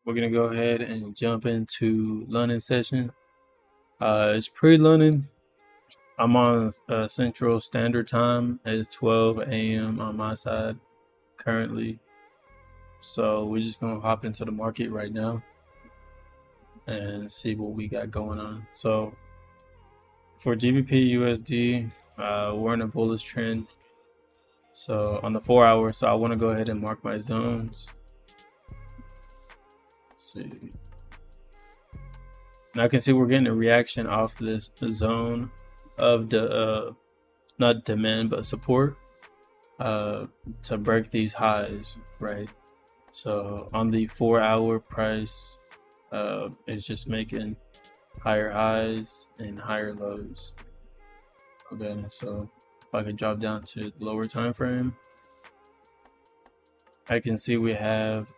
we're gonna go ahead and jump into London session. It's pre-London. I'm on Central Standard Time. It's 12 a.m. on my side currently. So we're just gonna hop into the market right now and see what we got going on. So for GBPUSD, we're in a bullish trend. So on the 4 hour, so I want to go ahead and mark my zones. Let's see. Now I can see we're getting a reaction off this zone of the not demand but support to break these highs, right? So on the 4 hour price, it's just making higher highs and higher lows. Okay, so if I could drop down to the lower time frame, I can see we have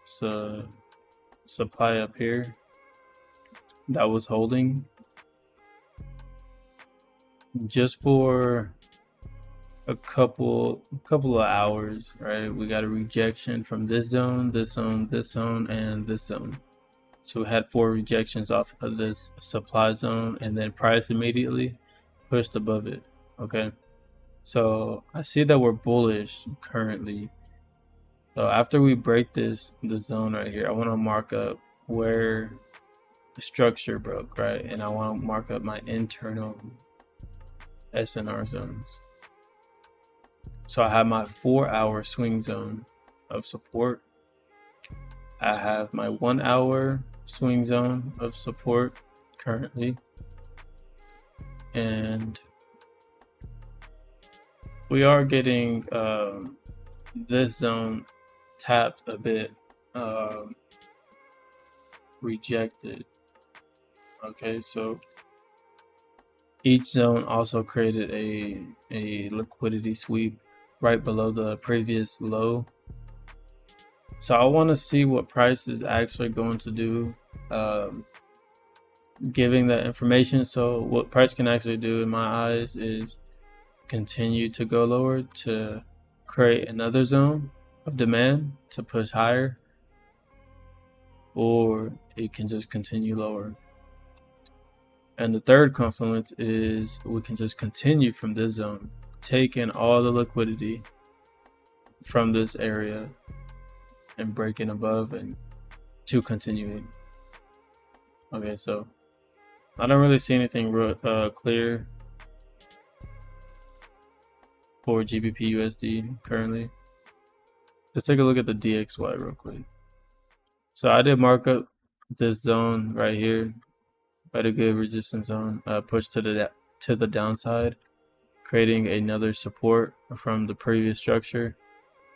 supply up here that was holding just for a couple of hours, right? We got a rejection from this zone, this zone, this zone, and this zone. So we had 4 rejections off of this supply zone, and then price immediately pushed above it. Okay, so I see that we're bullish currently. So after we break the zone right here, I want to mark up where the structure broke, right? And I want to mark up my internal SNR zones. So I have my 4 hour swing zone of support. I have my 1 hour swing zone of support currently. And we are getting this zone tapped a bit, rejected. Okay, so each zone also created a liquidity sweep right below the previous low. So I want to see what price is actually going to do, giving that information. So what price can actually do in my eyes is continue to go lower to create another zone of demand to push higher, or it can just continue lower. And the third confluence is we can just continue from this zone, taking all the liquidity from this area and breaking above and to continuing. Okay, so I don't really see anything clear for GBPUSD currently. Let's take a look at the DXY real quick. So I did mark up this zone right here, quite a good resistance zone, push to the downside, creating another support from the previous structure,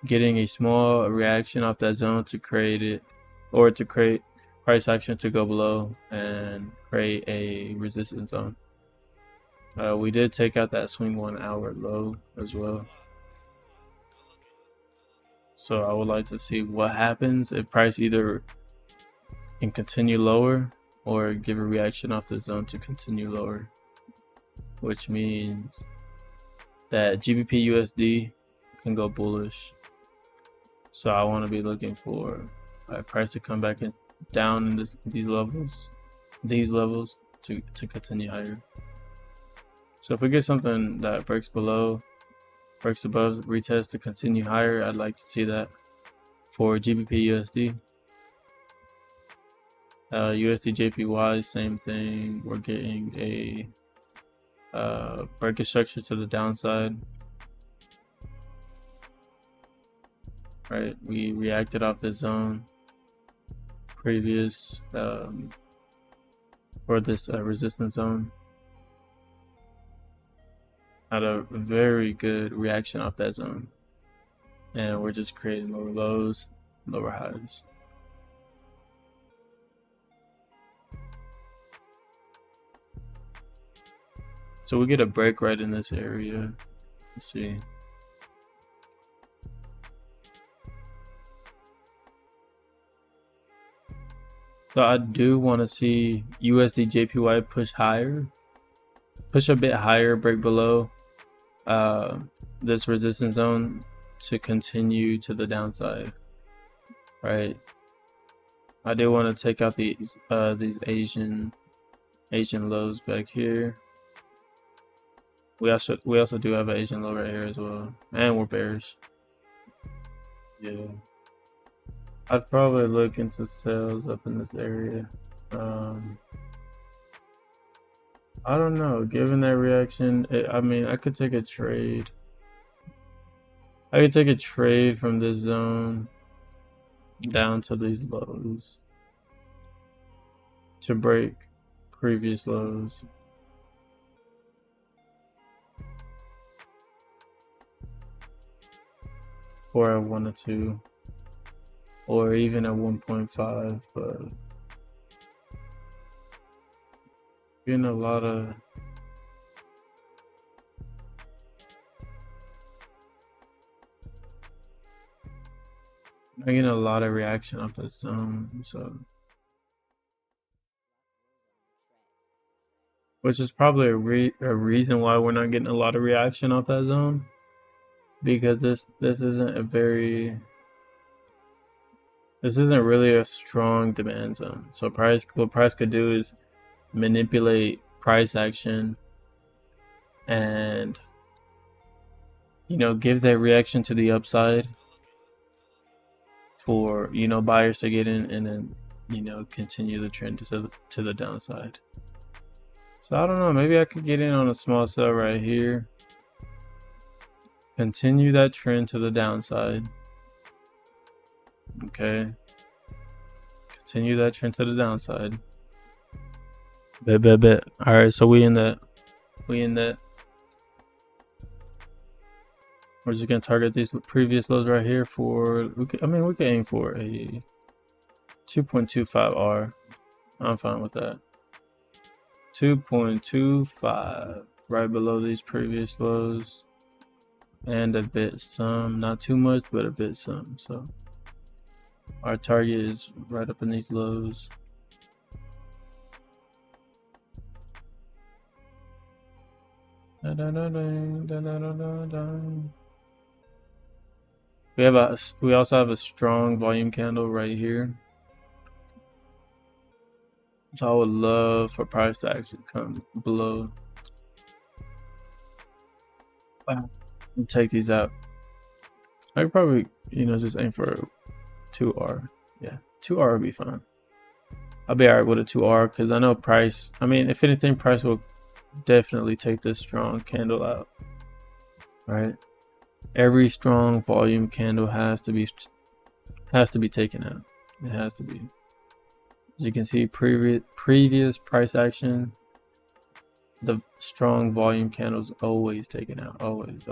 getting a small reaction off that zone to create it, or to create price action to go below and create a resistance zone. We did take out that swing 1 hour low as well. So I would like to see what happens if price either can continue lower or give a reaction off the zone to continue lower, which means that GBPUSD can go bullish. So I want to be looking for price to come back down in these levels to continue higher. So if we get something that breaks above, retest to continue higher, I'd like to see that for GBPUSD. USDJPY, same thing. We're getting a break structure to the downside. Right, we reacted off the zone previous or this resistance zone. Had a very good reaction off that zone, and we're just creating lower lows, lower highs. So we get a break right in this area. Let's see. So I do want to see USDJPY push higher, push a bit higher, break below this resistance zone to continue to the downside, right? I do want to take out these Asian lows back here. We also do have an Asian low right here as well, and we're bearish. Yeah, I'd probably look into sales up in this area. I don't know. Given that reaction, I mean, I could take a trade. I could take a trade from this zone down to these lows to break previous lows. Or at 1 or 2. Or even at 1.5, but getting a lot of reaction off that zone, so which is probably a reason why we're not getting a lot of reaction off that zone, because this isn't really a strong demand zone. So what price could do is manipulate price action and, you know, give that reaction to the upside for, you know, buyers to get in, and then, you know, continue the trend to the downside. So I don't know, maybe I could get in on a small sell right here, continue that trend to the downside. Okay, continue that trend to the downside. Bet. All right, so we in that. We're just gonna target these previous lows right here for. We could aim for a 2.25 R. I'm fine with that. 2.25 right below these previous lows, and a bit some, not too much, but a bit some. So our target is right up in these lows. We also have a strong volume candle right here. So I would love for price to actually come below and take these out. I could probably, you know, just aim for 2R. Yeah, 2R would be fine. I'll be alright with a 2R because I know price. I mean, if anything, price will definitely take this strong candle out. Right? Every strong volume candle has to be taken out. It has to be. As you can see, previous price action, the strong volume candles always taken out. Always.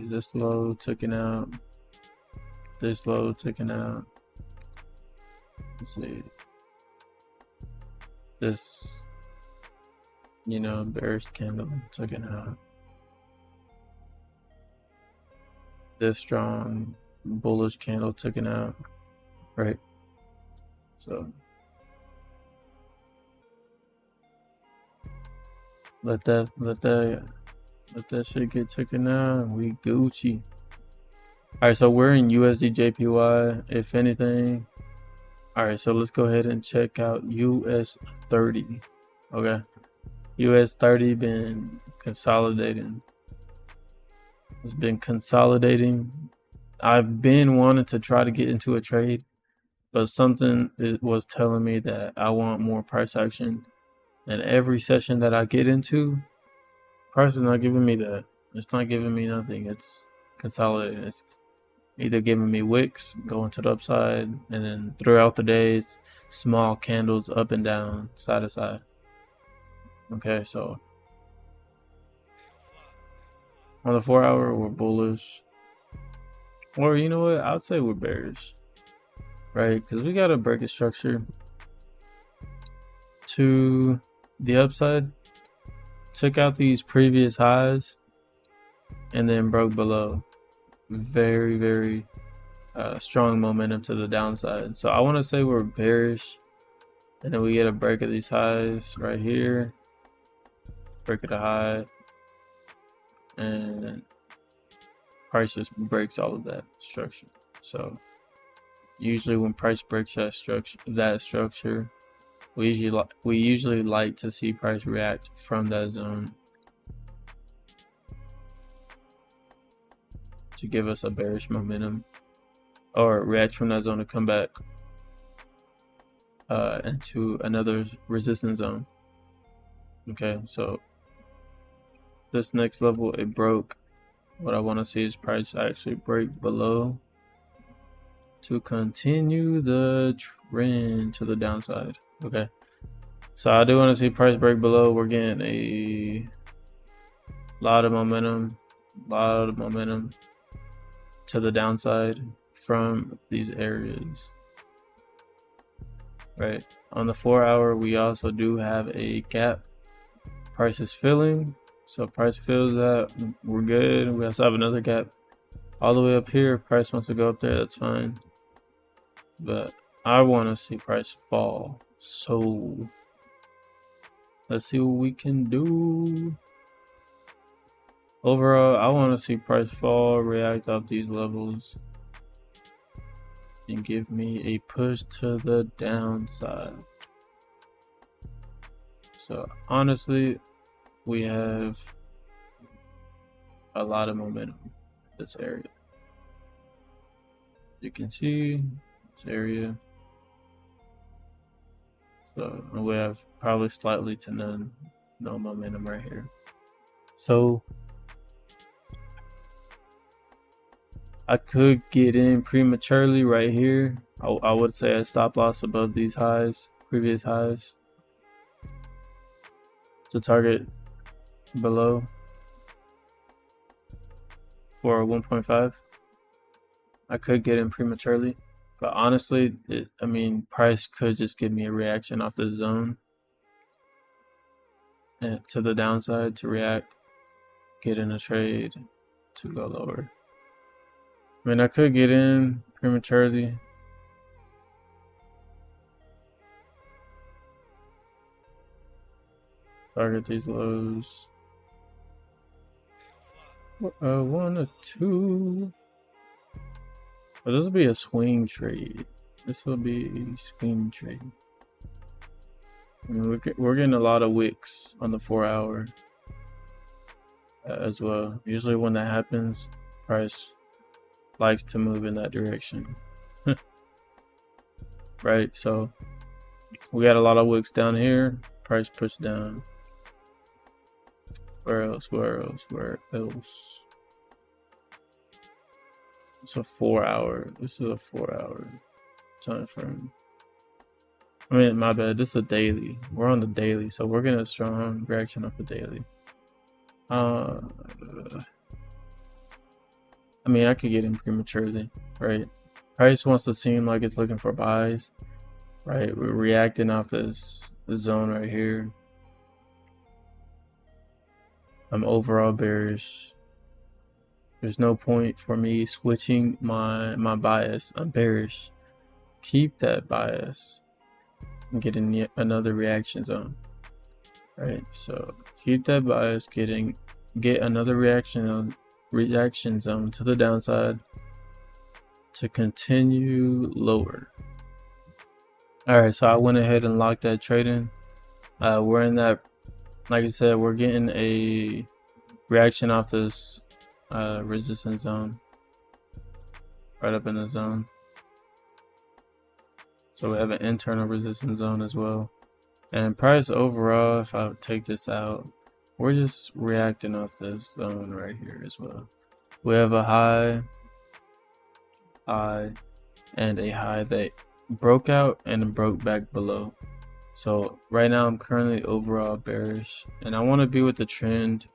This low taken out. This low taken out. Let's see. This, you know, bearish candle taken out. This strong bullish candle taken out, right? So let that shit get taken out. We Gucci. All right, so we're in USDJPY, if anything. All right, so let's go ahead and check out US30. Okay, US30 been consolidating. It's been consolidating. I've been wanting to try to get into a trade, but something was telling me that I want more price action. And every session that I get into, price is not giving me that. It's not giving me nothing. It's consolidating. It's either giving me wicks going to the upside, and then throughout the day, it's small candles up and down, side to side. Okay, so on the 4 hour, we're bullish. Or you know what? I'd say we're bearish, right? Because we got to break a structure to the upside, took out these previous highs, and then broke below. Very strong momentum to the downside. So I want to say we're bearish, and then we get a break of these highs right here, break of the high, and price just breaks all of that structure. So usually when price breaks that structure, we usually like to see price react from that zone to give us a bearish momentum, or react from that zone to come back into another resistance zone. Okay, so this next level, it broke. What I want to see is price actually break below to continue the trend to the downside. Okay, so I do want to see price break below. We're getting a lot of momentum to the downside from these areas. Right, on the 4 hour, we also do have a gap. Price is filling, so price fills that, we're good. We also have another gap all the way up here. Price wants to go up there, that's fine, but I want to see price fall. So let's see what we can do. Overall, I want to see price fall, react off these levels, and give me a push to the downside. So honestly, we have a lot of momentum in this area. You can see this area. So we have probably slightly to no momentum right here. So I could get in prematurely right here. I would say a stop loss above these highs, previous highs, to target below for 1.5. I could get in prematurely, but honestly, I mean, price could just give me a reaction off the zone and to the downside to react, get in a trade to go lower. I mean, I could get in prematurely. Target these lows. 1 or 2. But this will be a swing trade. This will be a swing trade. I mean, we're getting a lot of wicks on the 4 hour as well. Usually when that happens, price likes to move in that direction. Right, so we got a lot of wicks down here. Price pushed down. Where else? It's a 4 hour. This is a 4 hour time frame. I mean, my bad. This is a daily. We're on the daily, so we're getting a strong reaction off the daily. I mean, I could get in prematurely, right? Price wants to seem like it's looking for buys, right? We're reacting off this zone right here. I'm overall bearish. There's no point for me switching my bias. I'm bearish. Keep that bias and get in yet another reaction zone, right? So keep that bias, get another reaction zone to the downside to continue lower. All right, so I went ahead and locked that trade in. We're in that, like I said, we're getting a reaction off this resistance zone, right up in the zone. So we have an internal resistance zone as well. And price overall, if I take this out, we're just reacting off this zone right here as well. We have a high, and a high that broke out and broke back below. So right now I'm currently overall bearish, and I want to be with the trend.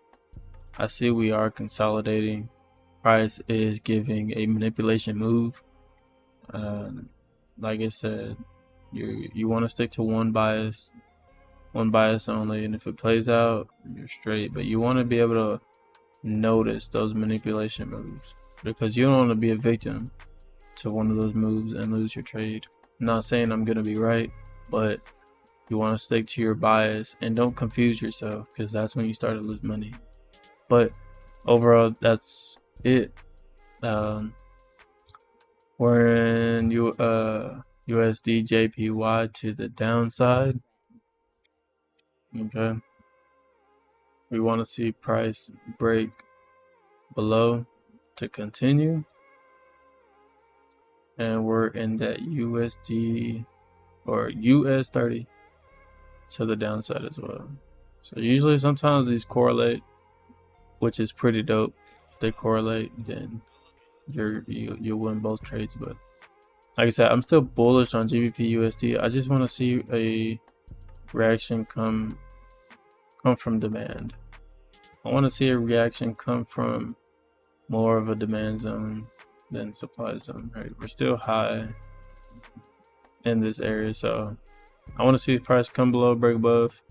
I see we are consolidating. Price is giving a manipulation move. Like I said, you want to stick to one bias only, and if it plays out, you're straight. But you want to be able to notice those manipulation moves, because you don't want to be a victim to one of those moves and lose your trade. I'm not saying I'm gonna be right, but you want to stick to your bias and don't confuse yourself, because that's when you start to lose money. But overall, that's it. We're We're in USDJPY to the downside. Okay. We want to see price break below to continue. And we're in that USD or US30 to the downside as well. So usually sometimes these correlate, which is pretty dope. If they correlate, then you'll win both trades. But like I said, I'm still bullish on GBPUSD. I just want to see a reaction come from demand. I want to see a reaction come from more of a demand zone than supply zone. Right, we're still high in this area, so I want to see the price come below, break above,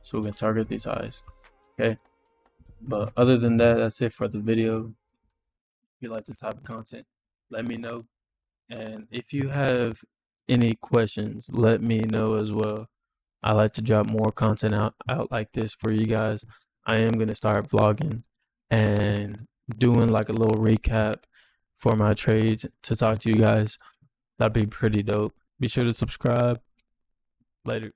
so we can target these highs. Okay, but other than that, that's it for the video. If you like the type of content, let me know, and if you have any questions, let me know as well. I like to drop more content out like this for you guys. I am going to start vlogging and doing like a little recap for my trades to talk to you guys. That'd be pretty dope. Be sure to subscribe. Later.